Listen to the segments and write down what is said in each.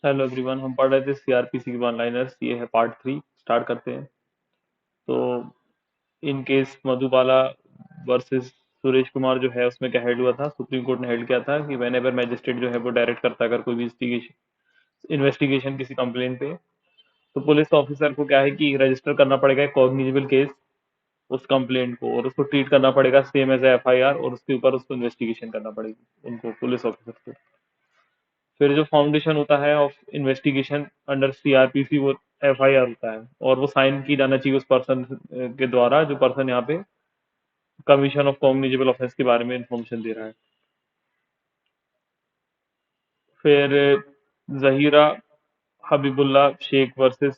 Hello everyone, हम पढ़ रहे थे सीआरपीसी की वन लाइनर्स। ये है पार्ट 3। स्टार्ट करते हैं। तो in case Madhubala versus Suresh Kumar जो है उसमें क्या हेल्ड हुआ था, सुप्रीम कोर्ट ने हेल्ड किया था कि वेन एवर मैजिस्ट्रेट जो है वो डायरेक्ट करता है अगर कोई भी इन्वेस्टिगेशन किसी कंप्लेन पे, तो पुलिस ऑफिसर को क्या है कि रजिस्टर करना पड़ेगा एक कॉग्निजेबल केस उस कंप्लेंट को, और उसको ट्रीट करना पड़ेगा सेम एज एफआईआर, और उसके ऊपर उसको इन्वेस्टिगेशन करना पड़ेगी उनको, पुलिस ऑफिसर को। फिर जो फाउंडेशन होता है ऑफ इन्वेस्टिगेशन अंडर सीआरपीसी, वो एफआईआर होता है, और वो साइन की जाना चाहिए उस पर्सन के द्वारा जो पर्सन यहाँ पे कमीशन ऑफ कॉग्निजेबल ऑफेंस के बारे में इंफॉर्मेशन दे रहा है। फिर Zahira Habibullah Sheikh versus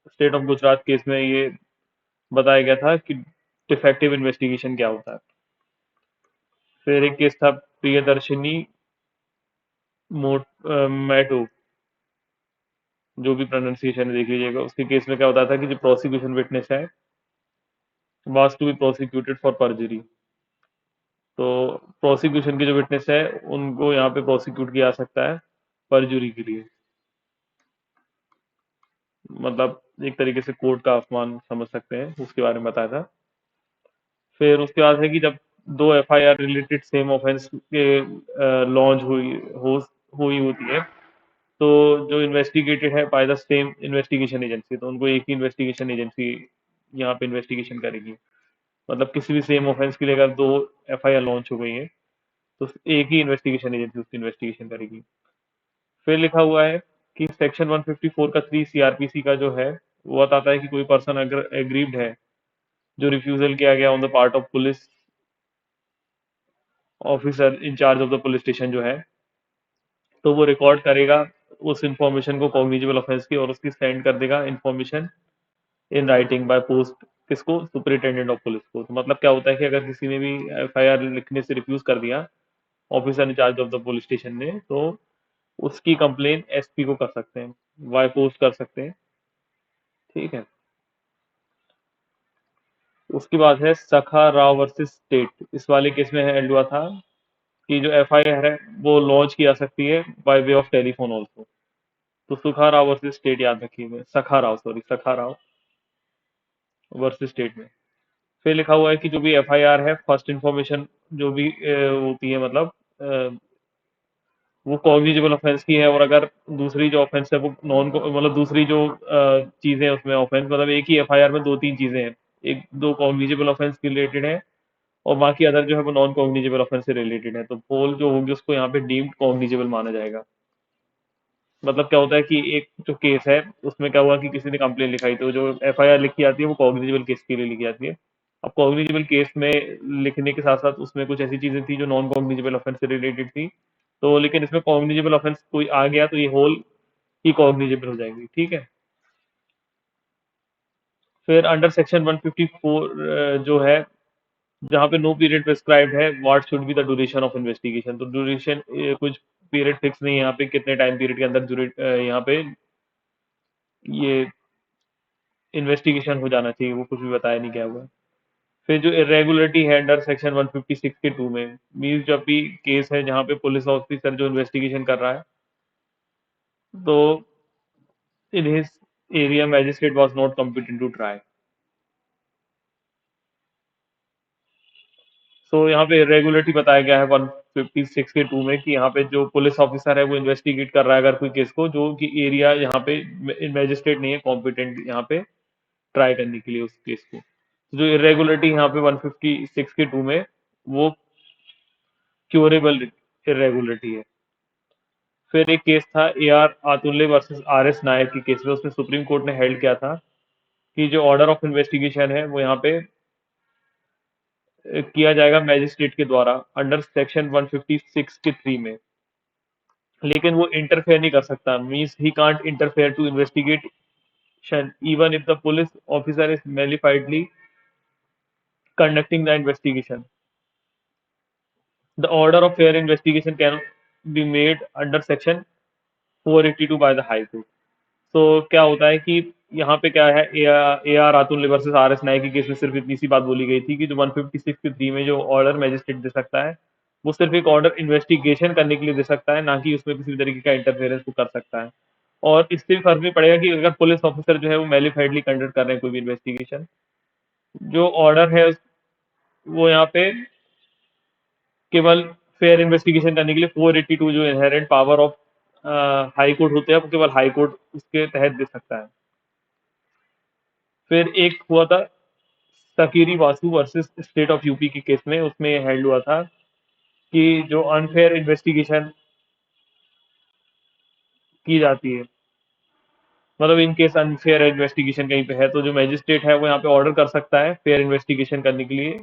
state of Gujarat case में ये बताया गया था कि डिफेक्टिव इन्वेस्टिगेशन क्या होता है। फिर एक केस था प्रियदर्शनी मैटो, जो भी प्रोनाउंसिएशन है देख लीजिएगा। उसके केस में क्या होता था कि जो प्रोसिक्यूशन विटनेस है was to be prosecuted for perjury. तो प्रोसिक्यूशन के जो विटनेस है उनको यहाँ पे प्रोसिक्यूट किया जा सकता है परजुरी के लिए। मतलब एक तरीके से कोर्ट का अपमान समझ सकते हैं, उसके बारे में बताया था। फिर उसके बाद है कि जब दो एफआईआर रिलेटेड सेम ऑफेंस के लॉन्च हुई होती है, तो जो इन्वेस्टिगेटेड है by the same investigation agency, तो उनको एक ही इन्वेस्टिगेशन एजेंसी यहाँ पे इन्वेस्टिगेशन करेगी। मतलब किसी भी सेम ऑफेंस के लिए अगर दो एफआईआर लॉन्च हो गई है तो एक ही इन्वेस्टिगेशन एजेंसी उसकी इन्वेस्टिगेशन करेगी। फिर लिखा हुआ है कि सेक्शन 154 का 3 सीआरपीसी का जो है वो बताता है कि कोई पर्सन अगर एग्रीव्ड है, जो रिफ्यूजल किया गया on the part of police officer in charge of the police station जो है, तो वो रिकॉर्ड करेगा उस इंफॉर्मेशन को कॉग्निजेबल ऑफेंस की, और उसकी सेंड कर देगा information in writing by post, किसको, सुपरिटेंडेंट ऑफ पुलिस को। तो मतलब क्या होता है कि अगर किसी ने भी एफआईआर लिखने से रिफ्यूज कर दिया officer in charge of the police station ने, तो उसकी कंप्लेन एसपी को कर सकते हैं, वाई पोस्ट कर सकते हैं। ठीक है। उसके बाद है सखा राव वर्सेस स्टेट। इस वाले केस में हेल्ड हुआ था कि जो एफआईआर है वो लॉन्च की जा सकती है by way of telephone also. तो सुखा राव वर्सेस स्टेट याद रखिएगा, सखा राव, सॉरी, सखा राव वर्सेस स्टेट में। फिर लिखा हुआ है कि जो भी एफआईआर है फर्स्ट इंफॉर्मेशन जो भी होती है, मतलब वो कॉग्निजेबल ऑफेंस की है, और अगर दूसरी जो ऑफेंस है वो नॉन, मतलब दूसरी जो चीजें हैं उसमें ऑफेंस, मतलब एक ही एफआईआर में दो तीन चीजें हैं, एक दो कॉग्निजेबल ऑफेंस के रिलेटेड है और बाकी अदर जो है वो नॉन कॉग्निजेबल ऑफेंस से रिलेटेड है, तो पोल जो होगी उसको यहाँ पे डीम्ड कॉग्निजेबल माना जाएगा। मतलब क्या होता है कि एक जो केस है उसमें क्या हुआ कि किसी ने कंप्लेन लिखाई, तो जो एफआईआर लिखी जाती है वो कॉग्निजेबल केस के लिए लिखी जाती है। अब कॉग्निजेबल केस में लिखने के साथ साथ उसमें कुछ ऐसी चीजें थी जो नॉन कॉग्निजेबल ऑफेंस से रिलेटेड थी, तो लेकिन इसमें कॉग्निजेबल ऑफेंस कोई आ गया तो ये होल ही कॉग्निजेबल हो जाएंगी। ठीक है। फिर अंडर सेक्शन 154 जो है, जहाँ पे नो पीरियड प्रिस्क्राइब्ड है, what should be the duration of investigation. तो ड्यूरेशन कुछ पीरियड फिक्स नहीं है यहाँ पे, कितने टाइम पीरियड के अंदर यहाँ पे ये इन्वेस्टिगेशन हो जाना चाहिए, वो कुछ भी बताया नहीं गया हुआ है। फिर जो इरेगुलरिटी है अंडर सेक्शन 156 के 2 में, मीन्स जब भी केस है जहाँ पे पुलिस ऑफिसर जो इन्वेस्टिगेशन कर रहा है, तो in his area magistrate was not competent to try. So यहाँ पे इरेगुलरिटी बताया गया है 156 के 2 में कि यहाँ पे जो पुलिस ऑफिसर है वो इन्वेस्टिगेट कर रहा है अगर कोई केस को, जो कि एरिया यहाँ पे मैजिस्ट्रेट नहीं है कॉम्पिटेंट यहाँ पे ट्राई करने के लिए उस केस को। तो जो इरेगुलरिटी यहाँ पे 156 के 2 में, वो क्योरेबल इरेगुलरिटी है। फिर एक केस था A R Antulay versus R S Nayak की केस में, उसमें सुप्रीम कोर्ट ने हेल्ड किया था कि जो ऑर्डर ऑफ इन्वेस्टिगेशन है वो यहाँ पे किया जाएगा मैजिस्ट्रेट के द्वारा अंडर सेक्शन 156 के 3 में, लेकिन वो इंटरफेयर नहीं कर सकता, means he can't interfere to investigation even if the police officer is malafidely conducting the investigation. The order of fair investigation can be made under section 482 by the High Court. तो क्या होता है कि यहाँ पे क्या है, A R Ratul versus R S Nayak की केस में सिर्फ इतनी सी बात बोली गई थी कि जो 156 के 3 में जो ऑर्डर मैजिस्ट्रेट दे सकता है वो सिर्फ एक ऑर्डर इन्वेस्टिगेशन करने के लिए दे सकता है, ना कि उसमें किसी भी तरीके का इंटरफेरेंस वो कर सकता है। और इससे भी फर्क नहीं पड़ेगा कि अगर पुलिस ऑफिसर जो है वो मैलिफाइडली कंडक्ट कर रहे हैं कोई भी इन्वेस्टिगेशन, जो ऑर्डर है वो यहाँ पे केवल फेयर इन्वेस्टिगेशन करने के लिए 482 जो inherent power of high court होते हैं वो केवल हाई कोर्ट उसके तहत दे सकता है। फिर एक हुआ था Sakiri Vasu versus state of UP के केस में, उसमें हैंड हुआ था कि जो अनफेयर इन्वेस्टिगेशन की जाती है, मतलब इन केस अनफेयर इन्वेस्टिगेशन कहीं पे है तो जो मैजिस्ट्रेट है वो यहाँ पे ऑर्डर कर सकता है फेयर इन्वेस्टिगेशन करने के लिए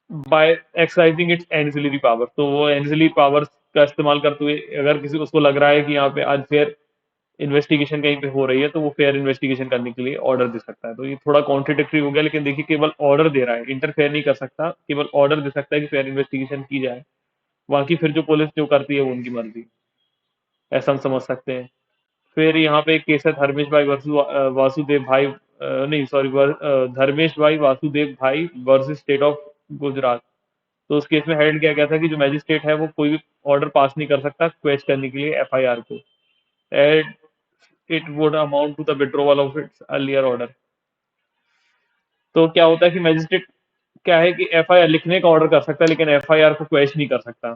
by exercising its ancillary power. तो वो एंसिलरी पावर्स का इस्तेमाल करते हुए अगर किसी उसको लग रहा है कि यहाँ पे अनफेयर इन्वेस्टिगेशन कहीं पे हो रही है तो वो फेयर इन्वेस्टिगेशन करने के लिए ऑर्डर दे सकता है। तो ये थोड़ा कॉन्ट्रडिक्टरी हो गया, लेकिन देखिए केवल ऑर्डर दे रहा है, इंटरफेयर नहीं कर सकता, केवल ऑर्डर दे सकता है कि फेयर इन्वेस्टिगेशन की जाए। बाकी फिर जो पुलिस जो करती है वो उनकी मर्जी, ऐसा हम समझ सकते हैं। फिर यहाँ पे एक केस है धर्मेश भाई वासुदेव भाई नहीं सॉरी धर्मेश भाई वासुदेव भाई वर्सेस स्टेट ऑफ गुजरात। तो उस केस में हेड किया गया था कि जो मैजिस्ट्रेट है वो कोई भी ऑर्डर पास नहीं कर सकता क्वेश करने के लिए एफआईआर को, at it would amount to the withdrawal of its earlier order. तो क्या होता है कि मैजिस्ट्रेट क्या है कि एफआईआर लिखने का ऑर्डर कर सकता है लेकिन एफआईआर को क्वेश नहीं कर सकता,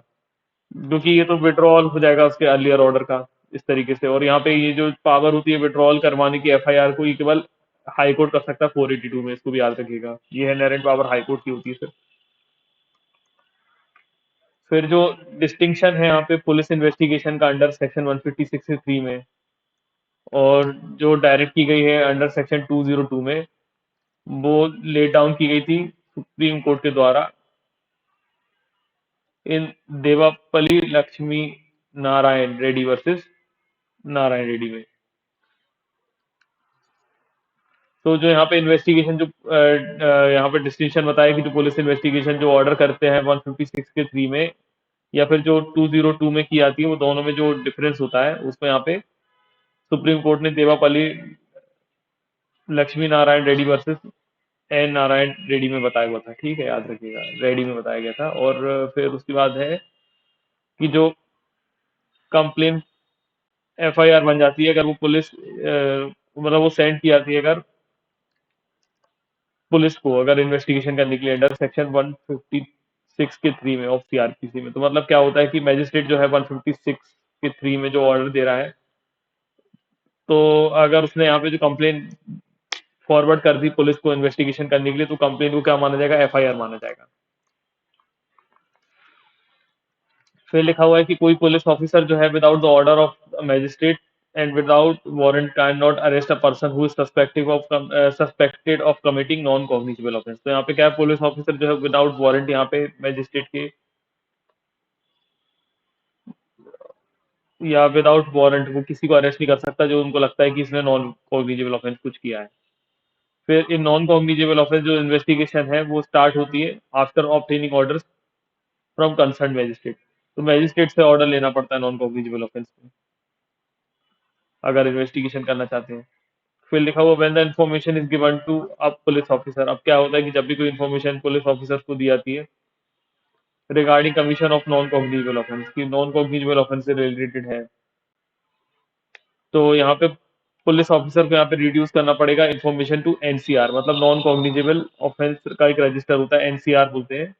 क्योंकि ये तो विड्रॉल हो जाएगा उसके अर्लियर ऑर्डर का इस तरीके से। और यहाँ पे ये जो पावर होती है विड्रॉल करवाने की एफआईआर को, ये केवल हाई कोर्ट कर सकता है 482 में, इसको भी याद रखिएगा, ये है इनहेरेंट पावर हाई कोर्ट की होती है सिर्फ। फिर जो डिस्टिंक्शन है यहाँ पे पुलिस इन्वेस्टिगेशन का अंडर सेक्शन 156 में, और जो डायरेक्ट की गई है अंडर सेक्शन 202 में, वो ले डाउन की गई थी सुप्रीम कोर्ट के द्वारा इन देवापल्ली लक्ष्मी नारायण रेड्डी वर्सेस नारायण रेड्डी में। तो जो यहाँ पे इन्वेस्टिगेशन जो यहाँ पे डिस्टिंक्शन बताया कि जो पुलिस इन्वेस्टिगेशन जो ऑर्डर करते हैं 156 के 3 में या फिर जो 202 में की जाती है, वो दोनों में जो डिफरेंस होता है उसमें यहाँ पे सुप्रीम कोर्ट ने देवापल्ली लक्ष्मी नारायण रेड्डी वर्सेस एन नारायण रेड्डी में बताया हुआ था, ठीक है, याद रखिएगा, रेड्डी में बताया गया था। और फिर उसके बाद है कि जो कंप्लेन एफआईआर बन जाती है अगर वो पुलिस मतलब वो सेंड की जाती है अगर पुलिस को, अगर इन्वेस्टिगेशन करने के लिए अंडर सेक्शन 156 के 3 में ऑफ सीआरपीसी में। तो मतलब क्या होता है कि मैजिस्ट्रेट जो है 156 के 3 में जो ऑर्डर दे रहा है, तो अगर उसने यहाँ पे जो कंप्लेन फॉरवर्ड कर दी पुलिस को इन्वेस्टिगेशन करने के लिए, तो कंप्लेन को क्या माना जाएगा, एफआईआर माना जाएगा। फिर लिखा हुआ है कि कोई पुलिस ऑफिसर जो है without the order of magistrate and without warrant can not arrest a person who is suspected of committing non cognizable offence. तो यहाँ पे क्या है, पुलिस ऑफिसर जो है विदाउट वारंट यहाँ पे मैजिस्ट्रेट के या विदाउट वारंट वो किसी को अरेस्ट नहीं कर सकता जो उनको लगता है कि इसने नॉन कॉग्निजेबल ऑफेंस कुछ किया है। फिर इन नॉन कॉग्निजेबल ऑफेंस जो इन्वेस्टिगेशन है वो स्टार्ट होती है after obtaining orders from concern magistrate. तो मैजिस्ट्रेट से ऑर्डर लेना पड़ता है नॉन कॉग्निजेबल ऑफेंस में अगर इन्वेस्टिगेशन करना चाहते हैं। फिर लिखा हुआ when the information is given to a police officer. अब क्या होता है कि जब भी कोई इन्फॉर्मेशन पुलिस ऑफिसर को दी जाती है regarding commission of non cognizable offence, की नॉन कॉग्निजेबल ऑफेंस से रिलेटेड है, तो यहाँ पे पुलिस ऑफिसर को यहाँ पे रिड्यूस करना पड़ेगा इन्फॉर्मेशन टू एनसीआर। मतलब नॉन कॉग्निजेबल ऑफेंस का एक रजिस्टर होता है, एनसीआर बोलते हैं,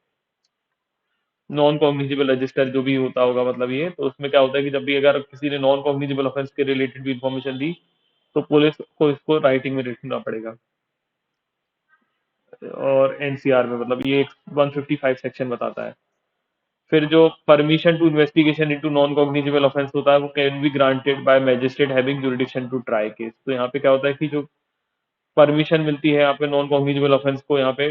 नॉन कॉग्निजेबल रजिस्टर जो भी होता होगा, मतलब ये। तो उसमें क्या होता है कि जब भी अगर किसी ने नॉन कॉग्निजेबल ऑफेंस के रिलेटेड भी इन्फॉर्मेशन दी तो पुलिस को इसको राइटिंग में लिखना पड़ेगा। और एनसीआर में मतलब ये 155 सेक्शन बताता है। फिर जो permission to investigation into non cognizable offence होता है वो can be granted by magistrate having jurisdiction to try case. तो यहाँ पे क्या होता है कि जो परमिशन मिलती है यहाँ पे नॉन कॉग्निजेबल ऑफेंस को यहाँ पे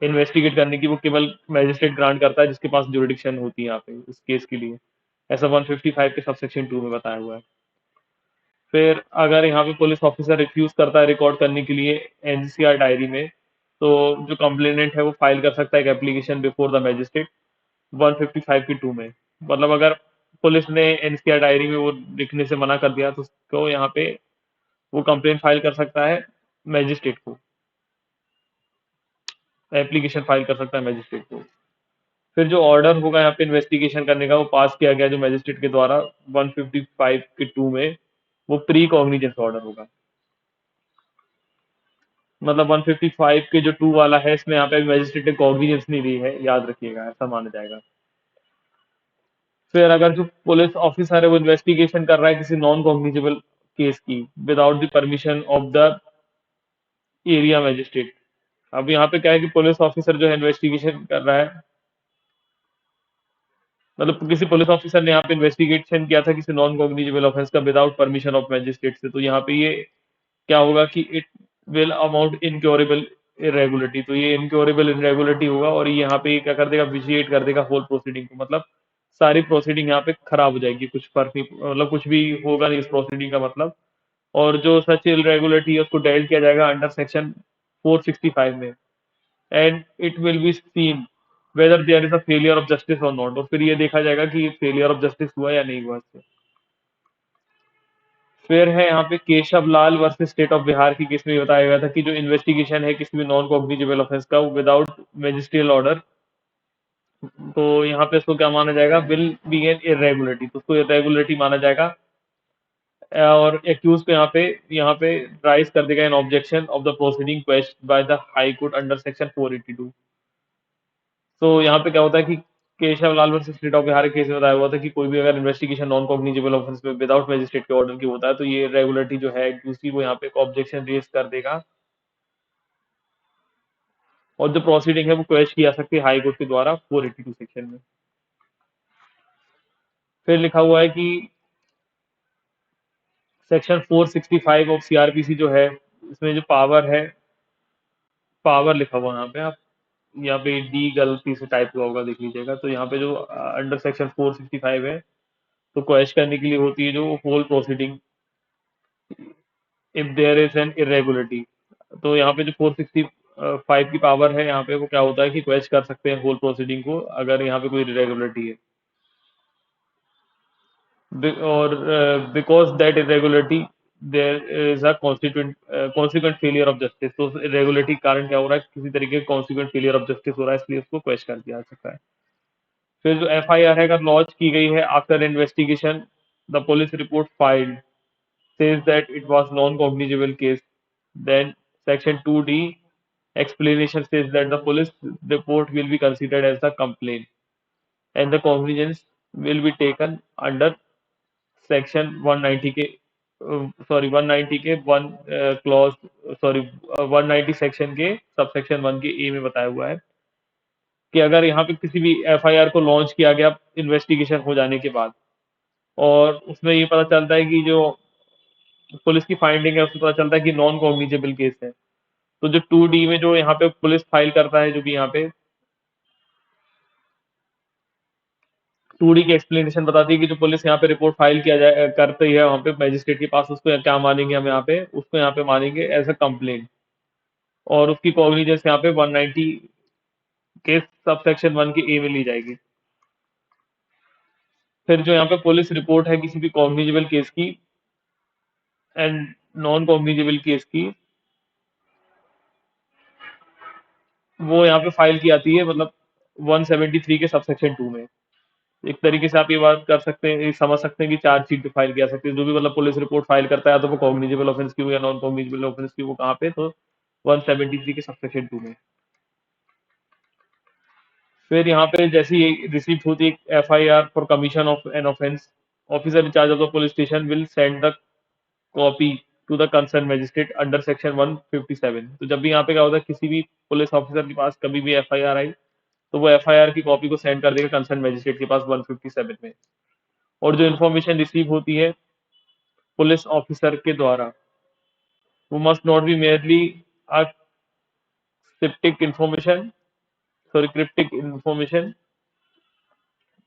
इन्वेस्टिगेट करने की, वो केवल मैजिस्ट्रेट ग्रांट करता है जिसके पास जुरिडिक्शन होती है यहाँ पे उस केस के लिए, ऐसा 155 के सबसेक्शन 2 में बताया हुआ है। फिर अगर यहाँ पे पुलिस ऑफिसर रिफ्यूज करता है रिकॉर्ड करने के लिए एनसीआर डायरी में, तो जो कंप्लेनेंट है वो फाइल कर सकता है एक एप्लीकेशन बिफोर द मैजिस्ट्रेट 155 की 2 में। मतलब अगर पुलिस ने एनसीआर डायरी में वो लिखने से मना कर दिया तो उसको यहाँ पे वो कंप्लेन फाइल कर सकता है मैजिस्ट्रेट को, एप्लीकेशन फाइल कर सकता है मैजिस्ट्रेट को। फिर जो ऑर्डर होगा यहाँ पे इन्वेस्टिगेशन करने का वो पास किया गया जो मजिस्ट्रेट के द्वारा 155 के 2 में, वो प्री कॉग्निजेंस ऑर्डर होगा। मतलब 155 के जो 2 वाला है इसमें यहाँ पे मजिस्ट्रेट ने कॉग्निजेंस नहीं दी है, याद रखिएगा, ऐसा माना जाएगा। फिर अगर जो पुलिस ऑफिसर है वो इन्वेस्टिगेशन कर रहा है किसी नॉन कॉग्निजेबल केस की without the permission of the area magistrate. अब यहाँ पे क्या है कि पुलिस ऑफिसर जो है इन्वेस्टिगेशन कर रहा है, मतलब किसी पुलिस ऑफिसर ने यहाँ पे इन्वेस्टिगेशन किया था किसी नॉन कॉग्निजेबल ऑफेंस का विदाउट परमिशन ऑफ मैजिस्ट्रेट से, तो यहाँ पे ये क्या होगा कि it will amount incurable irregularity, तो ये इनक्योरेबल इरेगुलरिटी होगा और ये यहाँ पे ये क्या कर देगा, विजिएट कर देगा होल प्रोसीडिंग को, मतलब सारी प्रोसीडिंग यहाँ पे खराब हो जाएगी, कुछ फर्क नहीं, मतलब कुछ भी होगा नहीं इस प्रोसीडिंग का मतलब। और जो सच इरेगुलरिटी है उसको डेल्ट किया जाएगा अंडर सेक्शन 465 में, and it will be seen whether there is a failure of justice और नॉट, और फिर ये देखा जाएगा कि फेलियर ऑफ जस्टिस हुआ या नहीं हुआ इससे। फिर है यहाँ पे केशव लाल वर्सेस स्टेट ऑफ बिहार की केस में बताया गया था कि जो इन्वेस्टिगेशन है किसी भी नॉन कॉग्निजेबल ऑफेंस का विदाउट मैजिस्ट्रियल ऑर्डर, तो यहाँ पे इसको क्या माना जाएगा, विल बी एन इरेगुलरिटी, तो उसको इरेगुलरिटी माना जाएगा। और एक्यूज को यहाँ पे राइज कर देगा N objection of the proceeding question by the high court under section 482। तो यहाँ पे क्या होता है कि केशव लाल वर्सेस स्टेट ऑफ बिहार के केस में बताया हुआ था कि कोई भी अगर इन्वेस्टिगेशन नॉन कॉग्निजेबल ऑफेंस में विदाउट मैजिस्ट्रेट के ऑर्डर की होता है तो ये रेगुलरिटी जो है दूसरी वो यहाँ पे एक ऑब्जेक्शन रेज कर देगा और जो प्रोसीडिंग है वो क्वेश की जा सकती है हाई कोर्ट के द्वारा 482 सेक्शन में। फिर लिखा हुआ है कि सेक्शन 465 ऑफ सीआरपीसी जो है इसमें जो पावर है, पावर लिखा हुआ है यहाँ पे, आप यहाँ पे डी गलती से टाइप हुआ होगा, देख लीजिएगा। तो यहाँ पे जो अंडर सेक्शन 465 है तो क्वेश करने के लिए होती है जो whole proceeding if there is an irregularity. तो यहाँ पे जो 465 की पावर है यहाँ पे वो क्या होता है कि क्वेश कर सकते हैं होल प्रोसीडिंग को अगर यहाँ पे कोई इरेगुलरिटी है। और because that irregularity there is a consequent failure of justice, तो इरेगुलरिटी कारण क्या हो रहा है, किसी तरीके का कॉन्सिक्वेंट फेलियर ऑफ जस्टिस हो रहा है, इसलिए उसको क्वेश कर दिया जा सकता है। फिर जो एफआईआर है अगर लॉन्च की गई है after investigation the police report filed says that it was non-cognizable case, then section 2D explanation says that the police report will be considered as the complaint and the cognizance will be taken under section 190 के sorry 190 के one clause sorry 190 section के subsection 1 के ए में बताया हुआ है कि अगर यहाँ पे किसी भी एफआईआर को लॉन्च किया गया इन्वेस्टिगेशन हो जाने के बाद और उसमें ये पता चलता है कि जो पुलिस की फाइंडिंग है उसमें पता चलता है कि नॉन कॉग्निजेबल केस है, तो जो 2D में जो यहाँ पे पुलिस फाइल करता है, जो भी यहाँ पे 2D की एक्सप्लेनेशन बताती है कि जो पुलिस यहाँ पे रिपोर्ट फाइल किया जाए करती है वहाँ पे मजिस्ट्रेट के पास, उसको क्या मानेंगे हम यहाँ पे, उसको यहाँ पे मानेंगे एज अ कंप्लेंट और उसकी कॉग्निजेंस यहाँ पे 190 के सबसेक्शन 1 के ए में ली जाएगी। फिर जो यहाँ पे पुलिस रिपोर्ट है किसी भी कॉग्निजेबल केस की एंड नॉन कॉग्निजेबल केस की, वो यहाँ पे फाइल की आती है मतलब 173 के सबसेक्शन 2 में। एक तरीके से आप ये बात कर सकते हैं, ये समझ सकते हैं कि चार्जशीट पे फाइल किया सकते हैं, जो भी मतलब पुलिस रिपोर्ट फाइल करता है तो वो कॉग्निजेबल ऑफेंस की हो या नॉन कॉग्निजेबल ऑफेंस की, वो कहाँ पे, तो 173 के सबसेक्शन 2 में। फिर यहाँ पे जैसे ही रिसीव होती है FIR for commission of an offence, officer in charge of the police station will send the copy to the concern magistrate under section 157। तो जब भी यहाँ पे क्या होता है किसी भी पुलिस ऑफिसर के पास कभी भी एफआईआर आई तो वो एफआईआर की कॉपी को सेंड कर देगा कंसर्न मजिस्ट्रेट के पास 157 में। और जो इन्फॉर्मेशन रिसीव होती है पुलिस ऑफिसर के द्वारा वो must not be merely a cryptic information, sorry, cryptic information.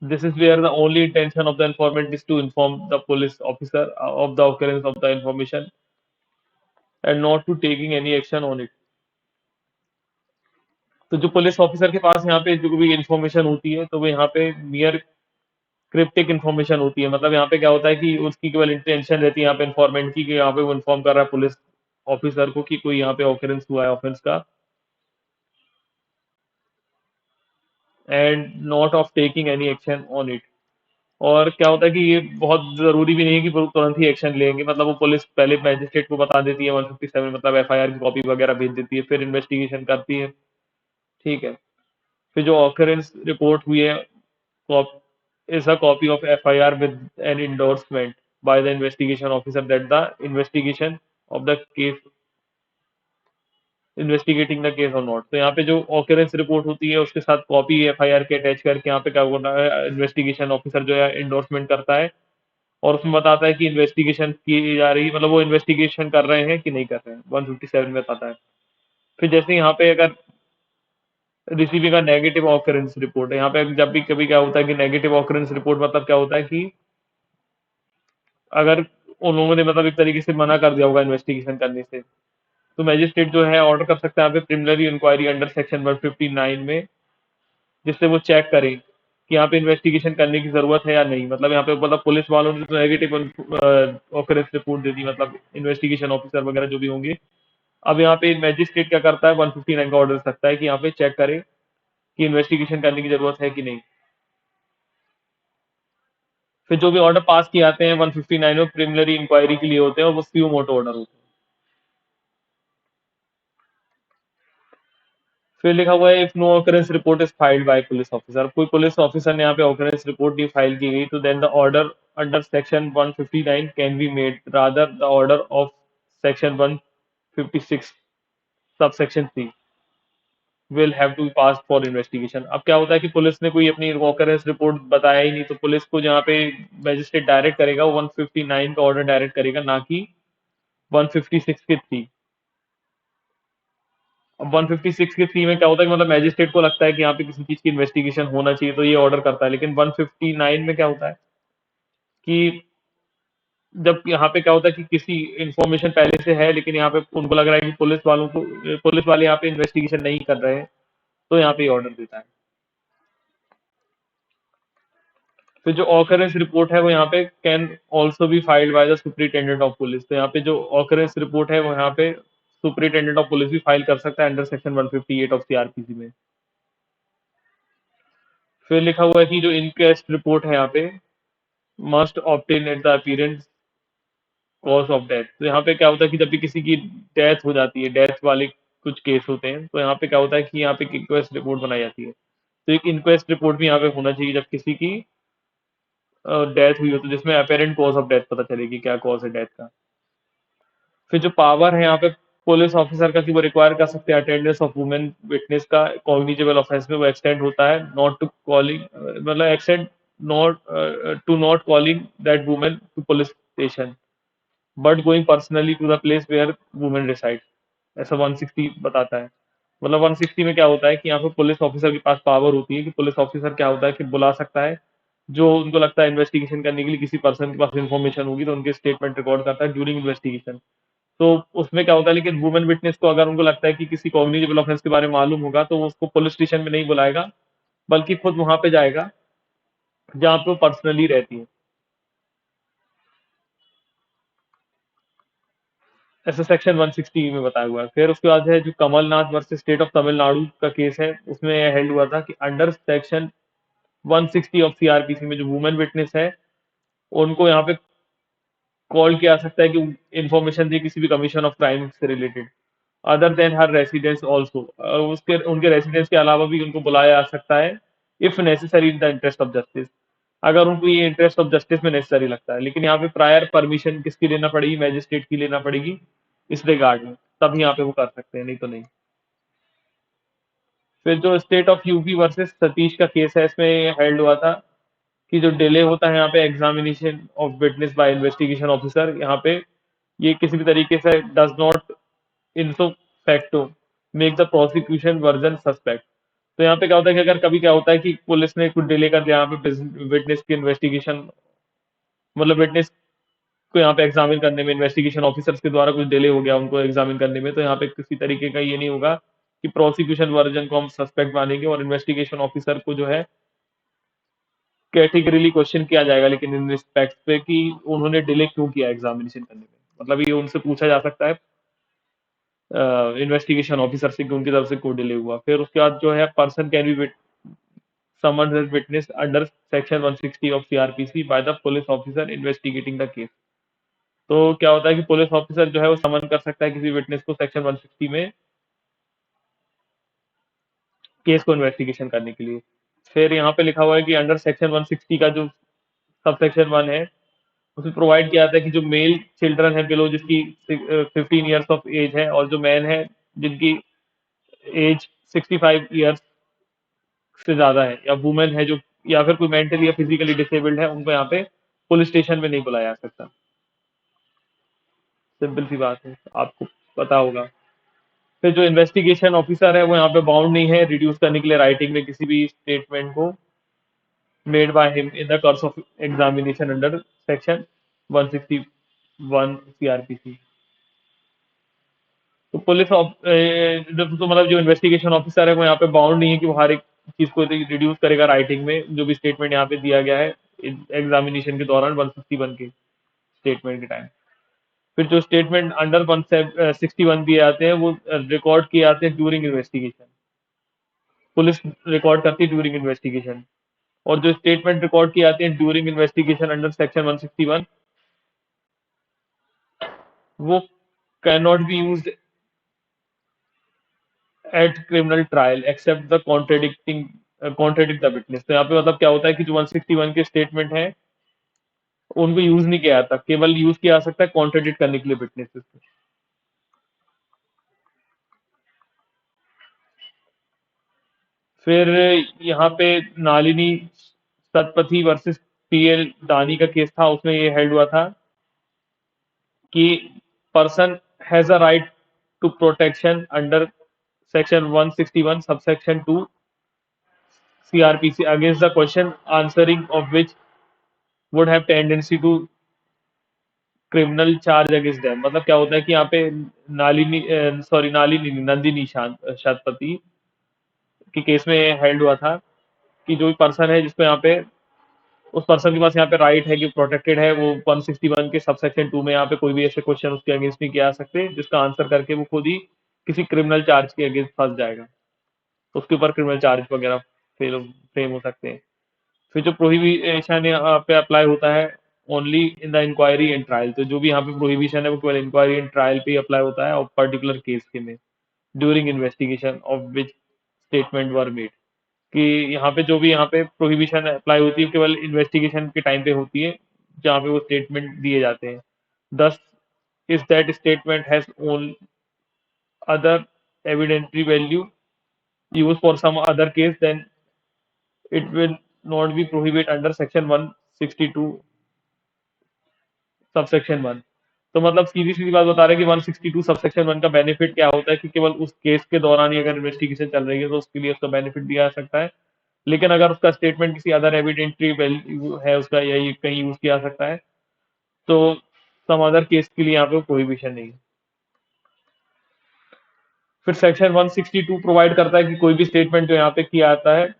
This is where the only intention of the informant is to inform the police officer of the occurrence of the information and not to taking any action on it. तो जो police officer के पास यहाँ पे जो भी information होती है तो वो यहाँ पे नियर क्रिप्टिक इन्फॉर्मेशन होती है, मतलब यहाँ पे क्या होता है कि उसकी केवल इंटेंशन रहती है यहाँ पे इन्फॉर्मेंट की कि यहाँ पे वो इन्फॉर्म कर रहा है पुलिस ऑफिसर को कि कोई यहाँ पे ऑकरेंस हुआ है ऑफेंस का, and not of taking any action on it. और क्या होता है कि ये बहुत जरूरी भी नहीं है कि वो तुरंत ही एक्शन लेंगे, मतलब वो पुलिस पहले मैजिस्ट्रेट को बता देती है 157, मतलब एफआईआर की कॉपी वगैरह भेज देती है, फिर इन्वेस्टिगेशन करती है। ठीक है। फिर जो ऑकरेंस रिपोर्ट हुई है is a copy of FIR with an endorsement by the investigation officer that the investigation of the case investigating the case और नॉट। तो यहाँ पे जो ऑकरेंस रिपोर्ट होती है उसके साथ कॉपी एफआईआर के अटैच करके यहाँ पे क्या होता है, इन्वेस्टिगेशन ऑफिसर जो है इंडोर्समेंट करता है और उसमें बताता है कि इन्वेस्टिगेशन की जा रही, मतलब वो इन्वेस्टिगेशन कर रहे हैं कि नहीं कर रहे हैं, 157 में बताता है। फिर जैसे यहाँ पे अगर रिसीविंग का नेगेटिव ऑकरेंस रिपोर्ट है, यहाँ पे जब भी कभी क्या होता है कि नेगेटिव ऑकरेंस रिपोर्ट मतलब क्या होता है कि अगर उन लोगों ने मतलब एक तरीके से मना कर दिया होगा इन्वेस्टिगेशन करने से, तो मैजिस्ट्रेट जो है ऑर्डर कर सकता है यहाँ पे प्रिलिमिनरी इंक्वायरी अंडर सेक्शन 159 में, जिससे वो चेक करे कि यहाँ पे इन्वेस्टिगेशन करने की जरूरत है या नहीं। मतलब यहाँ पे मतलब पुलिस वालों ने तो नेगेटिव ऑकरेंस रिपोर्ट दे दी, मतलब इन्वेस्टिगेशन ऑफिसर वगैरह जो भी होंगे। अब यहाँ पे मैजिस्ट्रेट क्या करता है, 159 का ऑर्डर दे सकता है कि यहाँ पे चेक करे कि इन्वेस्टिगेशन करने की जरूरत है कि नहीं। फिर जो भी ऑर्डर पास किए आते हैं 159 में प्रिलिमिनरी इंक्वायरी के लिए होते हैं और वो स्यू मोटो ऑर्डर होते हैं। फिर लिखा हुआ है if no occurrence report is filed by police officer, कोई पुलिस ऑफिसर ने यहाँ पे ऑकरेंस रिपोर्ट नहीं फाइल की गई, तो then the order under section 159 can be made rather the order of section 156 sub section 3 will have to pass for investigation. अब क्या होता है कि पुलिस ने कोई अपनी ऑकरेंस रिपोर्ट बताया ही नहीं, तो पुलिस को जहाँ पे मैजिस्ट्रेट डायरेक्ट करेगा वो 159 का ऑर्डर डायरेक्ट करेगा, ना कि 156 के थ्री। अब 156 के थ्री में क्या होता है कि मतलब मैजिस्ट्रेट को लगता है कि यहाँ पे किसी चीज की इन्वेस्टिगेशन होना चाहिए तो ये ऑर्डर करता है, लेकिन 159 में क्या होता है कि जब यहाँ पे क्या होता है कि किसी इंफॉर्मेशन पहले से है लेकिन यहाँ पे उनको लग रहा है कि पुलिस वालों को, पुलिस वाले यहाँ पे इन्वेस्टिगेशन नहीं कर रहे हैं, तो यहाँ पे ऑर्डर देता है। फिर जो ऑकरेंस रिपोर्ट है वो यहाँ पे can also be filed by the superintendent of police, तो यहाँ पे जो ऑकरेंस रिपोर्ट है वो यहाँ पे सुपरिटेंडेंट ऑफ पुलिस भी फाइल कर सकता है अंडर सेक्शन 158 ऑफ सीआरपीसी में। फिर लिखा हुआ है कि जो इनक्वेस्ट रिपोर्ट है यहाँ पे must obtain at the appearance cause of death, तो यहाँ पे क्या होता है कि जब भी किसी की डेथ हो जाती है, डेथ वाले कुछ केस होते हैं, तो यहाँ पे क्या होता है कि यहाँ पे एक इंक्वेस्ट रिपोर्ट बनाई जाती है। तो एक इंक्वेस्ट रिपोर्ट भी यहाँ पे होना चाहिए जब किसी की डेथ हुई हो, तो जिसमें अपेरेंट कॉज ऑफ डेथ पता चलेगी क्या कॉज है डेथ का। फिर जो पावर है यहाँ पे पुलिस ऑफिसर का कि वो रिक्वायर कर सकते हैं अटेंडेंस ऑफ वुमेन विटनेस का कॉग्निजेबल ऑफेंस में, वो एक्सटेंड होता है नॉट टू कॉलिंग, मतलब extend not to not calling that women to police station but going personally to the place where women reside, ऐसा 160 बताता है। मतलब 160 में क्या होता है कि यहाँ पे पुलिस ऑफिसर के पास पावर होती है कि पुलिस ऑफिसर क्या होता है कि बुला सकता है जो उनको लगता है इन्वेस्टिगेशन करने के लिए किसी पर्सन के पास इन्फॉर्मेशन होगी, तो उनके स्टेटमेंट रिकॉर्ड करता है ड्यूरिंग इन्वेस्टिगेशन। तो उसमें क्या होता है, लेकिन वुमेन विटनेस को अगर उनको लगता है कि किसी कॉग्निजेबल ऑफेंस के बारे में मालूम होगा तो वो उसको पुलिस स्टेशन में नहीं बुलाएगा, बल्कि खुद वहां पे जाएगा जहाँ पे वो पर्सनली रहती है। ऐसा सेक्शन 160 में बताया हुआ है। फिर उसके बाद है जो Kamal Nath versus state of Tamil Nadu का केस है, उसमें हेल्ड हुआ था कि अंडर सेक्शन 160 ऑफ सीआरपीसी में जो वुमेन विटनेस है उनको यहाँ पे कॉल किया जा सकता है कि इंफॉर्मेशन दी किसी भी कमीशन ऑफ क्राइम से रिलेटेड अदर देन हर रेसिडेंस ऑल्सो, उसके उनके रेसिडेंस के अलावा भी उनको बुलाया जा सकता है if necessary in the interest of justice, अगर उनको ये इंटरेस्ट ऑफ जस्टिस में नेसेसरी लगता है। लेकिन यहाँ पे प्रायर परमिशन किसकी लेना पड़ेगी, मैजिस्ट्रेट की लेना पड़ेगी इस रिगार्ड में, तभी यहाँ पे वो कर सकते हैं, नहीं तो नहीं। फिर जो state of UP versus Satish का केस है, इसमें हेल्ड हुआ था कि जो डिले होता है यहाँ पे examination of witness bye investigation officer, यहाँ पे ये किसी भी तरीके से does not INSO facto make the prosecution version suspect. तो यहाँ पे क्या होता है कि अगर कभी क्या होता है कि पुलिस ने कुछ डिले कर दिया यहाँ पे विटनेस की इन्वेस्टिगेशन, मतलब विटनेस को यहाँ पे एग्जामिन करने में इन्वेस्टिगेशन ऑफिसर्स के द्वारा कुछ डिले हो गया उनको एग्जामिन करने में, तो यहाँ पे किसी तरीके का ये नहीं होगा कि प्रोसिक्यूशन वर्जन को हम सस्पेक्ट मानेंगे और इन्वेस्टिगेशन ऑफिसर को जो है कैटेगरीली क्वेश्चन किया जाएगा, लेकिन इन रिस्पेक्ट पे कि उन्होंने डिले क्यों किया एग्जामिनेशन करने में, मतलब ये उनसे पूछा जा सकता है इन्वेस्टिगेशन ऑफिसर से कि उनकी तरफ से क्यों डिले हुआ। फिर उसके बाद जो है person can be summons as witness under section 160 of CrPC by the police officer investigating the case. तो क्या होता है कि पुलिस ऑफिसर जो है वो समन कर सकता है किसी विटनेस को सेक्शन 160 में केस को इन्वेस्टिगेशन करने के लिए। फिर यहाँ पे लिखा हुआ है कि अंडर सेक्शन 160 का जो सब सेक्शन 1 है उसमें प्रोवाइड किया जाता है कि जो मेल चिल्ड्रन है बिलो जिसकी 15 ईयर्स ऑफ एज है और जो मैन है जिनकी एज 65 ईयर्स से ज्यादा है या वुमेन है जो या फिर कोई मेंटली या फिजिकली डिसेबल्ड है उनको यहाँ पे पुलिस स्टेशन में नहीं बुलाया जा सकता। सिंपल सी बात है, आपको पता होगा। फिर जो इन्वेस्टिगेशन ऑफिसर है वो यहाँ पे बाउंड नहीं है रिड्यूस करने के लिए राइटिंग में किसी भी स्टेटमेंट को made by him in the course of examination under section 161 CRPC। तो तो मतलब जो इन्वेस्टिगेशन ऑफिसर है वो यहाँ पे बाउंड नहीं है कि वो हर एक चीज को रिड्यूस करेगा राइटिंग में, जो भी स्टेटमेंट यहाँ पे दिया गया है एग्जामिनेशन के दौरान 161 के स्टेटमेंट के टाइम। फिर जो स्टेटमेंट अंडर 161 दिए जाते हैं वो रिकॉर्ड किए जाते हैं ड्यूरिंग इन्वेस्टिगेशन, पुलिस रिकॉर्ड करती है ड्यूरिंग इन्वेस्टिगेशन। और जो स्टेटमेंट रिकॉर्ड किए जाते हैं ड्यूरिंग इन्वेस्टिगेशन अंडर सेक्शन 161 वो can not be used at criminal trial except the contradict the witness. तो यहाँ पे मतलब क्या होता है कि जो 161 के स्टेटमेंट है उनको यूज नहीं किया जाता, केवल यूज किया जा सकता है कॉन्ट्रेडिक्ट करने के लिए विटनेसेस को। फिर यहाँ पे नालिनी सतपथी वर्सेस पीएल दानी का केस था, उसमें ये हेल्ड हुआ था कि person has a right to protection under section 161 subsection 2 CRPC against the question answering of which would have tendency to criminal charge against them. मतलब क्या होता है कि यहाँ पे नालिनी नंदिनी शतपथी के केस में हेल्ड हुआ था कि जो भी पर्सन है जिसको यहाँ पे उस पर्सन के पास यहाँ पे राइट है कि प्रोटेक्टेड है, वो 161 के सबसेक्शन 2 में यहाँ पे कोई भी ऐसे क्वेश्चन उसके अगेंस्ट नहीं किया जा सकते जिसका आंसर करके वो खुद ही किसी क्रिमिनल चार्ज के अगेंस्ट फंस जाएगा, तो उसके ऊपर क्रिमिनल चार्ज वगैरह फ्रेम हो सकते हैं। फिर जो प्रोहिबिशन यहाँ पे अप्लाई होता है only in the inquiry and trial, तो जो भी यहाँ पे प्रोहिबिशन है वो केवल इंक्वायरी एंड ट्रायल पे ही अप्लाई होता है और पर्टिकुलर केस के में during investigation of which statement were made. कि यहाँ पे जो भी यहाँ पे प्रोहिबिशन अप्लाई होती है केवल इन्वेस्टिगेशन के टाइम पे होती है जहाँ पे वो स्टेटमेंट दिए जाते हैं। Thus if that statement has own other evidentiary value use for some other case then it will not be prohibit under section 162 subsection 1। तो मतलब सीधी सीधी बात बता रहे हैं कि 162 सबसेक्शन 1 का बेनिफिट क्या होता है कि केवल उस केस के दौरान ही अगर इन्वेस्टिगेशन चल रही है तो उसके लिए उसका बेनिफिट दिया जा सकता है, लेकिन अगर उसका स्टेटमेंट किसी अदर एविडेंटरी वैल्यू है उसका या ये कहीं यूज किया जा सकता है तो सम अदर केस के लिए यहाँ पे प्रोहिबिशन नहीं है। फिर सेक्शन 162 प्रोवाइड करता है कि कोई भी स्टेटमेंट जो यहाँ पे किया जाता है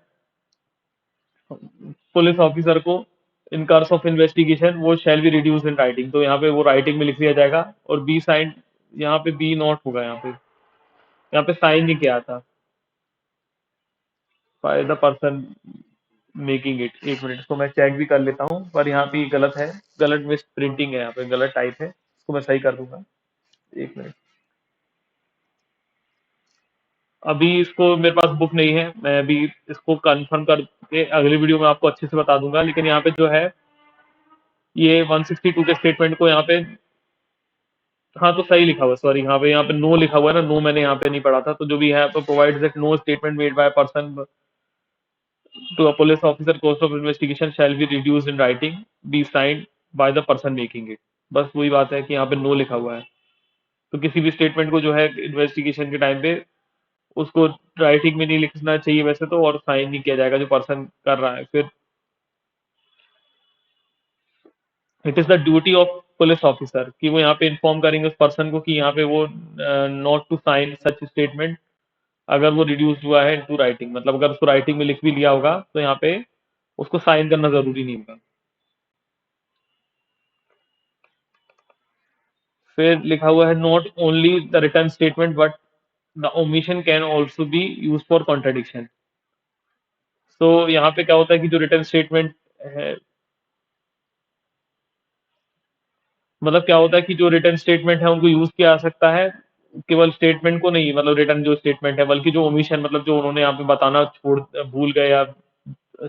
पुलिस ऑफिसर को इन कोर्स ऑफ इन्वेस्टिगेशन वो शैल बी रिड्यूस इन राइटिंग, तो यहाँ पे वो राइटिंग में लिख दिया जाएगा और बी साइन यहाँ पे बी नॉट होगा, यहाँ पे साइन नहीं किया था bye the person making it. एक मिनट, इसको मैं चेक भी कर लेता हूँ पर यहाँ पे गलत है, गलत मिस प्रिंटिंग है, यहाँ पे गलत टाइप है, इसको मैं सही कर दूंगा। एक मिनट, अभी इसको मेरे पास बुक नहीं है, मैं अभी इसको कंफर्म करके अगली वीडियो में आपको अच्छे से बता दूंगा। लेकिन यहाँ पे जो है ये 162 के स्टेटमेंट को यहाँ पे हाँ तो सही लिखा हुआ है, सॉरी यहाँ पे नो लिखा हुआ है ना, नो मैंने यहाँ पे नहीं पढ़ा था। तो जो भी है तो provide that no statement made by person to a police officer course of investigation shall be reduce in writing be signed by the person making it. बस वही बात है कि यहाँ पे नो लिखा हुआ है, तो किसी भी स्टेटमेंट को जो है इन्वेस्टिगेशन के टाइम पे उसको राइटिंग में नहीं लिखना चाहिए वैसे तो, और साइन नहीं किया जाएगा जो पर्सन कर रहा है। फिर it is the duty of police officer कि वो यहाँ पे इन्फॉर्म करेंगे उस पर्सन को कि यहाँ पे वो not to sign such statement अगर वो रिड्यूस हुआ है टू राइटिंग, मतलब अगर उसको राइटिंग में लिख भी लिया होगा तो यहाँ पे उसको साइन करना जरूरी नहीं होगा। फिर लिखा हुआ है not only the return statement but the omission can also be use for contradiction. तो यहाँ पे क्या होता है कि जो रिटर्न स्टेटमेंट है, मतलब क्या होता है कि जो रिटर्न स्टेटमेंट है उनको यूज किया जा सकता है, केवल स्टेटमेंट को नहीं, मतलब रिटर्न जो स्टेटमेंट है, बल्कि जो ओमिशन, मतलब जो उन्होंने यहाँ पे बताना छोड़ भूल गए या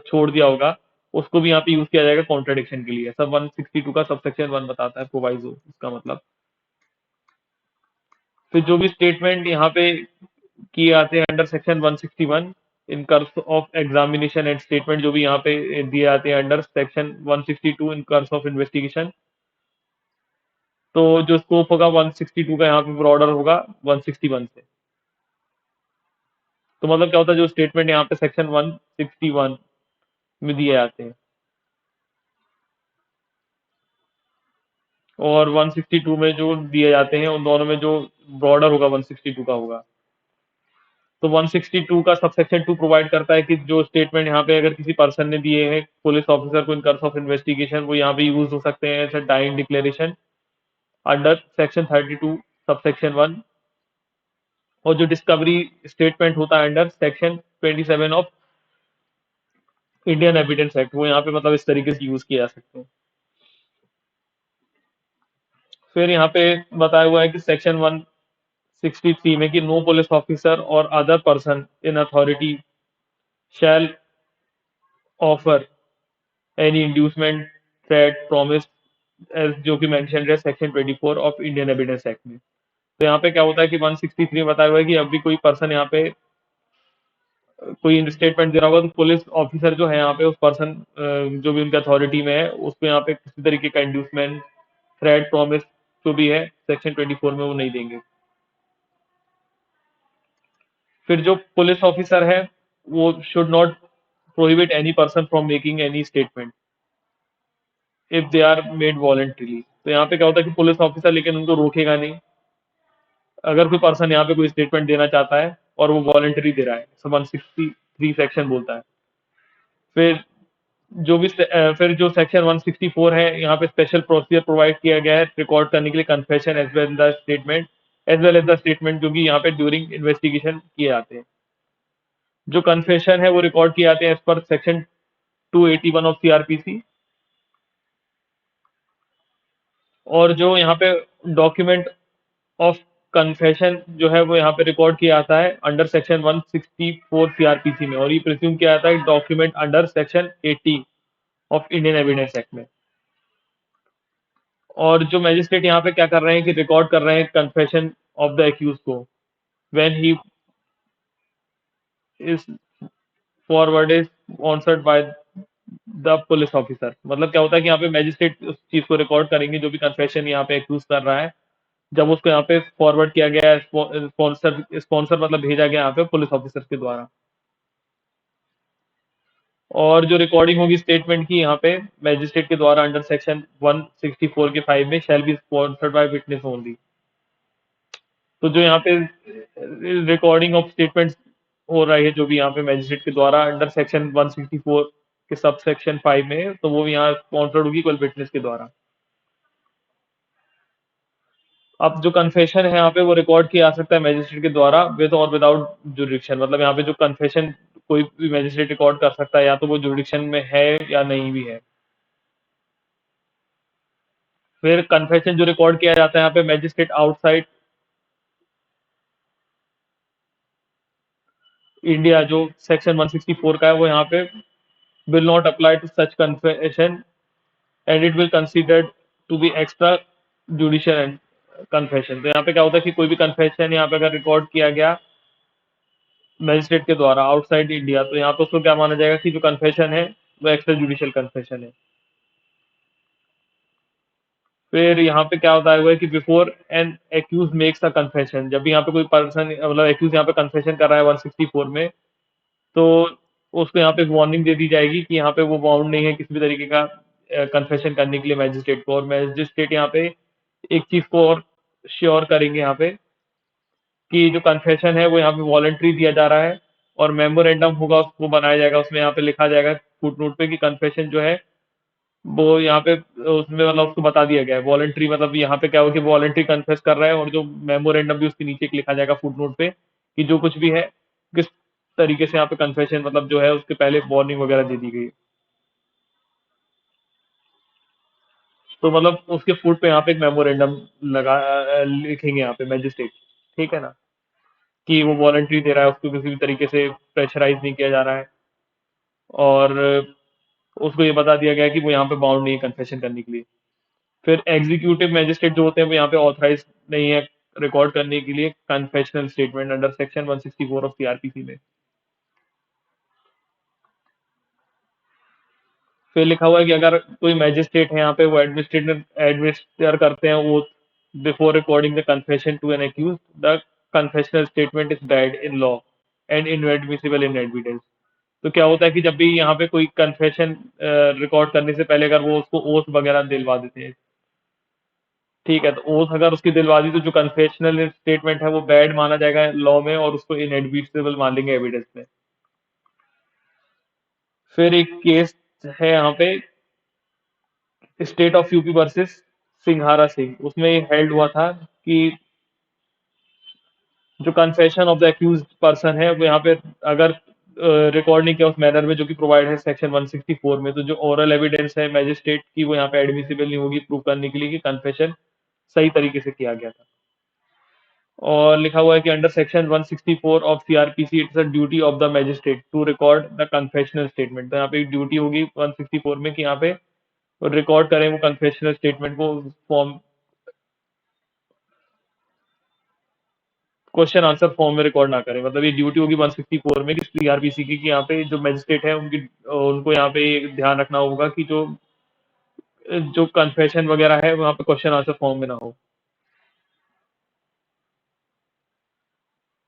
छोड़ दिया होगा, उसको भी यहाँ पे यूज किया जाएगा कॉन्ट्रडिक्शन के लिए। सब 162 का सबसेक्शन 1 बताता है प्रोवाइजो, इसका मतलब। फिर जो भी स्टेटमेंट यहाँ पे किए आते हैं under section 161 in course of examination and statement, जो भी यहाँ पे दिए आते हैं under section 162 in course of investigation, तो जो स्कोप होगा 162 का यहाँ पे ब्रॉडर होगा 161 से। तो मतलब क्या होता है, जो स्टेटमेंट यहाँ पे सेक्शन 161 में दिए जाते हैं और 162 में जो दिए जाते हैं, उन दोनों में जो ब्रॉडर होगा 162 का होगा। तो 162 का सबसेक्शन 2 प्रोवाइड करता है कि जो स्टेटमेंट यहाँ पे अगर किसी पर्सन ने दिए हैं पुलिस ऑफिसर को इन कर्स ऑफ इन्वेस्टिगेशन, वो यहाँ पे यूज हो सकते हैं as a dying declaration under section 32 subsection 1। और जो डिस्कवरी स्टेटमेंट होता है under section 27 of Indian evidence act, वो यहाँ पे मतलब इस तरीके से यूज किए जा सकते हैं। फिर यहाँ पे बताया हुआ है कि सेक्शन 163 में कि नो पुलिस ऑफिसर और other person in authority shall offer any inducement threat promise as, जो कि मेंशन है section 24 of Indian evidence act में। तो यहाँ पे क्या होता है कि 163 में बताया हुआ है कि अभी कोई पर्सन यहाँ पे कोई स्टेटमेंट दे रहा होगा, तो पुलिस ऑफिसर जो है यहाँ पे उस पर्सन जो भी उनके अथॉरिटी में है, उसको यहाँ पे किसी तरीके का इंड्यूसमेंट थ्रेट प्रॉमिस जो भी है सेक्शन 24 में वो नहीं देंगे। फिर जो पुलिस ऑफिसर है वो should not prohibit any person from making any statement if they are made voluntarily. तो यहाँ पे क्या होता है कि पुलिस ऑफिसर लेकिन उनको रोकेगा नहीं, अगर कोई पर्सन यहाँ पे कोई स्टेटमेंट देना चाहता है और वो वॉलंटरी दे रहा है, 163 सेक्शन बोलता है। फिर फिर जो सेक्शन 164 है, यहाँ पे स्पेशल प्रोसीजर प्रोवाइड किया गया है रिकॉर्ड करने के लिए confession as well as the statement जो कि यहाँ पे ड्यूरिंग इन्वेस्टिगेशन किए जाते हैं। जो कन्फेशन है वो रिकॉर्ड किए जाते हैं as per section 281 of CrPC. और जो यहाँ पे डॉक्यूमेंट ऑफ कन्फेशन जो है वो यहाँ पे रिकॉर्ड किया जाता है अंडर सेक्शन 164 सीआरपीसी में, और ये प्रिज्यूम किया जाता है document under section 80 of Indian evidence act में। और जो मैजिस्ट्रेट यहाँ पे क्या कर रहे हैं कि रिकॉर्ड कर रहे हैं कन्फेशन ऑफ द एक्यूज को when he is forward is answered by the police officer. मतलब क्या होता है कि यहाँ पे मैजिस्ट्रेट उस चीज को रिकॉर्ड करेंगे जो भी कन्फेशन यहाँ पे एक्यूज कर रहा है, जब उसको यहाँ पे फॉरवर्ड किया गया है, स्पॉन्सर स्पॉन्सर मतलब भेजा गया यहाँ पे पुलिस ऑफिसर के द्वारा। और जो रिकॉर्डिंग होगी स्टेटमेंट की यहाँ पे मैजिस्ट्रेट के द्वारा अंडर सेक्शन 164 के 5 में shall be sponsored by witness only. तो जो यहाँ पे रिकॉर्डिंग ऑफ स्टेटमेंट्स हो रहा है जो भी यहाँ पे मैजिस्ट्रेट के द्वारा अंडर सेक्शन 164 के सब सेक्शन 5 में है, तो वो यहाँ स्पॉन्सर्ड होगी केवल विटनेस के द्वारा। अब जो कन्फेशन है यहाँ पे वो रिकॉर्ड किया जा सकता है मैजिस्ट्रेट के द्वारा विद और विदाउट जुरिडिक्शन। मतलब यहाँ पे जो कन्फेशन कोई भी मैजिस्ट्रेट रिकॉर्ड कर सकता है, या तो वो जुरिडिक्शन में है या नहीं भी है। फिर कन्फेशन जो रिकॉर्ड किया जाता है यहाँ पे मैजिस्ट्रेट आउटसाइड इंडिया, जो सेक्शन 164 का है, वो यहाँ पे will not apply to such confession and it will considered to be extra judicial and confession। तो यहाँ पे क्या होता है कि कोई भी कन्फेशन यहाँ पे अगर रिकॉर्ड किया गया मैजिस्ट्रेट के द्वारा आउटसाइड इंडिया, तो यहाँ पे उसको क्या माना जाएगा कि जो कन्फेशन है वो एक्स्ट्रा जुडिशियल कन्फेशन है। फिर यहाँ पे क्या होता है कि before an accused makes a confession, जब भी यहाँ पे कोई पर्सन मतलब एक्यूज यहाँ पे कन्फेशन कर रहा है 164 में, तो उसको यहाँ पे वार्निंग दे दी जाएगी कि यहाँ पे वो बाउंड नहीं है किसी भी तरीके का कन्फेशन करने के लिए मैजिस्ट्रेट को। और मैजिस्ट्रेट यहाँ पे एक चीज को और श्योर करेंगे यहाँ पे कि जो कन्फेशन है वो यहाँ पे वॉलंटरी दिया जा रहा है, और मेमोरेंडम होगा उसको बनाया जाएगा, उसमें यहाँ पे लिखा जाएगा फुटनोट पे कि कन्फेशन जो है वो यहाँ पे उसमें मतलब उसको बता दिया गया है वॉलंटरी, मतलब यहाँ पे क्या हो कि वॉलंटरी कन्फेस कर रहा है, और जो मेमोरेंडम भी उसके नीचे लिखा जाएगा फुटनोट पे कि जो कुछ भी है किस तरीके से यहाँ पे कन्फेशन मतलब जो है उसके पहले वार्निंग वगैरह दे दी गई। तो मतलब उसके फुट पे यहाँ पे एक मेमोरेंडम लिखेंगे यहाँ पे मैजिस्ट्रेट, ठीक है ना, कि वो वॉलंटरी दे रहा है, उसको किसी भी तरीके से प्रेशराइज नहीं किया जा रहा है, और उसको ये बता दिया गया है कि वो यहाँ पे बाउंड नहीं है कन्फेशन करने के लिए। फिर एग्जीक्यूटिव मैजिस्ट्रेट जो होते हैं वो यहाँ पे ऑथराइज नहीं है रिकॉर्ड करने के लिए confessional statement under section 164 of CrPC में। फिर लिखा हुआ है कि अगर कोई मैजिस्ट्रेट है यहाँ पे, वो एडमिनिस्टर करते हैं वो before recording the confession to an accused, the confessional statement is bad in law and inadmissible in evidence. तो क्या होता है कि जब भी यहाँ पे कोई कन्फेशन रिकॉर्ड करने से पहले अगर वो उसको ओथ वगैरह दिलवा देते हैं, ठीक है, तो ओथ अगर उसकी दिलवा दी तो जो कन्फेशनल स्टेटमेंट है वो बैड माना जाएगा लॉ में, और उसको इनएडमिसिबल मान लेंगे एविडेंस में। फिर एक केस है यहाँ पे, स्टेट ऑफ यूपी वर्सेस सिंघारा सिंह, उसमें ये हेल्ड हुआ था कि जो confession of the accused person है वो यहाँ पे अगर रिकॉर्ड नहीं किया उस मैनर में जो कि प्रोवाइड है सेक्शन 164 में, तो जो ओरल एविडेंस है मैजिस्ट्रेट की वो यहाँ पे एडमिसिबल नहीं होगी प्रूव करने के लिए कि कन्फेशन सही तरीके से किया गया था। और लिखा हुआ है कि under section 164 of CrPC it's a duty of the magistrate to record the confessional statement. तो यहाँ पे एक ड्यूटी होगी 164 में कि यहाँ पे रिकॉर्ड करें वो कन्फेशनल स्टेटमेंट को फॉर्म, क्वेश्चन आंसर फॉर्म में रिकॉर्ड ना करें। मतलब ये ड्यूटी होगी 164 में कि सीआरपीसी की, कि यहाँ पे जो मैजिस्ट्रेट है उनकी उनको यहाँ पे ध्यान रखना होगा कि जो जो कन्फेशन वगैरह है वहाँ पे क्वेश्चन आंसर फॉर्म में ना हो।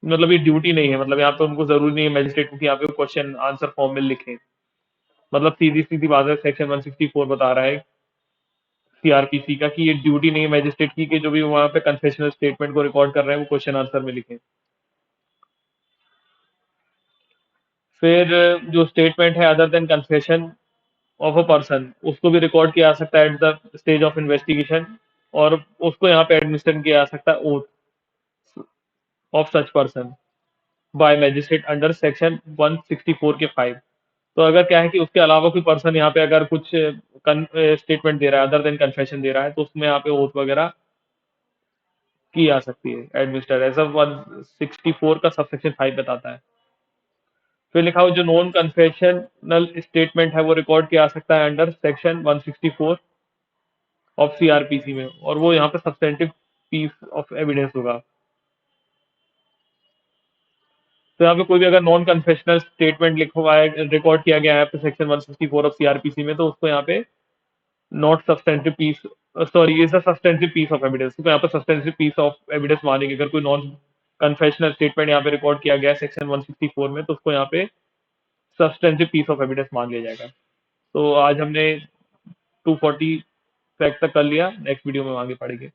मतलब ये ड्यूटी नहीं है, मतलब यहाँ पे उनको जरूरी नहीं है मैजिस्ट्रेट को कि यहाँ पे क्वेश्चन आंसर फॉर्म में लिखें। मतलब सीधी सीधी बात है, सेक्शन 164 बता रहा है सीआरपीसी का कि ये ड्यूटी नहीं है मैजिस्ट्रेट की कि जो भी वहाँ पे कन्फेशनल स्टेटमेंट को रिकॉर्ड कर रहे हैं वो क्वेश्चन आंसर में लिखें। फिर जो स्टेटमेंट है other than confession of a person, उसको भी रिकॉर्ड किया जा सकता है at the stage of investigation, और उसको यहाँ पे एडमिनिस्टर किया जा सकता है oath of such person by magistrate under section 164 के 5। तो अगर क्या है कि उसके अलावा कोई पर्सन यहाँ पे अगर कुछ स्टेटमेंट दे रहा है अदर देन कन्फेशन दे रहा है तो उसमें यहाँ पे ओथ वगैरह की जा सकती है एडमिनिस्टर, ऐसा 164 का सबसेक्शन 5 बताता है। फिर लिखा हुआ जो नॉन कन्फेशनल स्टेटमेंट है वो रिकॉर्ड किया जा सकता है अंडर सेक्शन 164 ऑफ सीआरपीसी में, और वो यहाँ पे सब्सटेंटिव पीस ऑफ एविडेंस होगा। तो यहाँ पे कोई भी अगर नॉन कन्फेशनल स्टेटमेंट लिखा हुआ है रिकॉर्ड किया गया है सेक्शन 164 ऑफ सीआरपीसी में, तो उसको यहाँ पे not substantive piece, sorry is a substantive piece of evidence, तो यहाँ पे सब्सटेंटिव पीस ऑफ एविडेंस मानेंगे। अगर कोई नॉन कन्फेशनल स्टेटमेंट यहाँ पे रिकॉर्ड किया गया है सेक्शन 164 में, तो उसको यहाँ पे सब्सटेंटिव पीस ऑफ एविडेंस मान लिया जाएगा। तो आज हमने 240 फैक्ट तक कर लिया, नेक्स्ट वीडियो में आगे पढ़ेंगे।